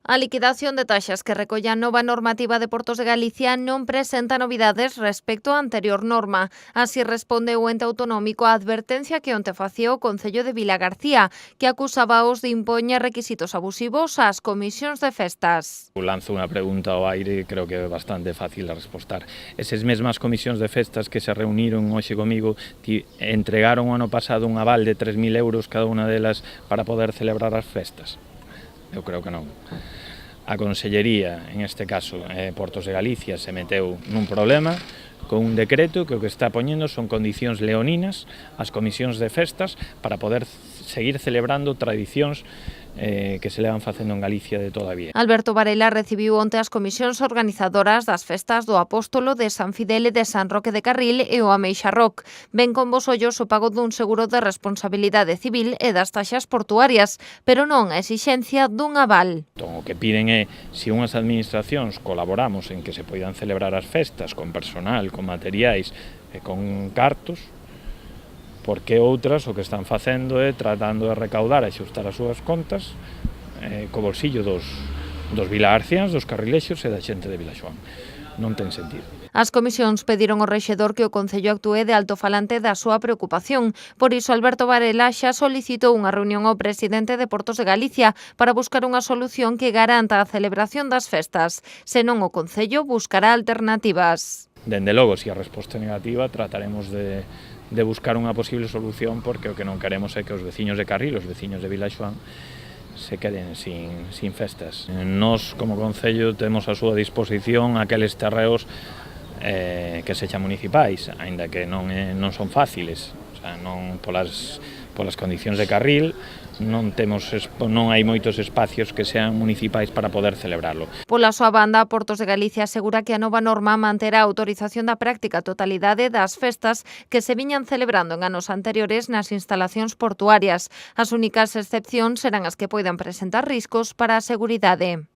A liquidación de taxas que recolle a nova normativa de Portos de Galicia non presenta novidades respecto á anterior norma. Así responde o ente autonómico á advertencia que onte facía o Concello de Vilagarcía, que acusábaos de impoñer requisitos abusivos ás comisións de festas. Lanzo unha pregunta ao aire, creo que é bastante fácil de respostar. Esas mesmas comisións de festas que se reuniron hoxe comigo entregaron o ano pasado un aval de 3.000 euros cada unha delas para poder celebrar as festas? Eu creo que non. A Consellería, en este caso Portos de Galicia, se meteu nun problema con un decreto que o que está poñendo son condicións leoninas ás comisións de festas para poder seguir celebrando tradicións que se levan facendo en Galicia de toda a vida. Alberto Varela recibiu onte as comisións organizadoras das festas do Apóstolo, de San Fidel e de San Roque de Carril e o Ameixa Rock. Ven con vos ollos o pago dun seguro de responsabilidade civil e das taxas portuarias, pero non a exixencia dun aval. Entón, o que piden é, se unhas administracións colaboramos en que se poidan celebrar as festas con personal, con materiais e con cartos, porque outras o que están facendo é tratando de recaudar e xustar as súas contas co bolsillo dos vilagarciáns, dos carrilexos e da xente de Vilaxoán. Non ten sentido. As comisións pediron ao rexedor que o Concello actúe de altofalante da súa preocupación. Por iso, Alberto Varela xa solicitou unha reunión ao presidente de Portos de Galicia para buscar unha solución que garanta a celebración das festas. Senón, o Concello buscará alternativas. Dende logo, se a resposta é negativa, trataremos de buscar unha posible solución, porque o que non queremos é que os veciños de Carril, os veciños de Vilaxoán, se queden sin festas. Nós, como Concello, temos a súa disposición aqueles terreos que sexan municipais, aínda que non son fáciles, o sea, non polas condicións de Carril, non hai moitos espacios que sean municipais para poder celebrarlo. Pola súa banda, Portos de Galicia asegura que a nova norma manterá a autorización da práctica totalidade das festas que se viñan celebrando en anos anteriores nas instalacións portuarias. As únicas excepcións serán as que poidan presentar riscos para a seguridade.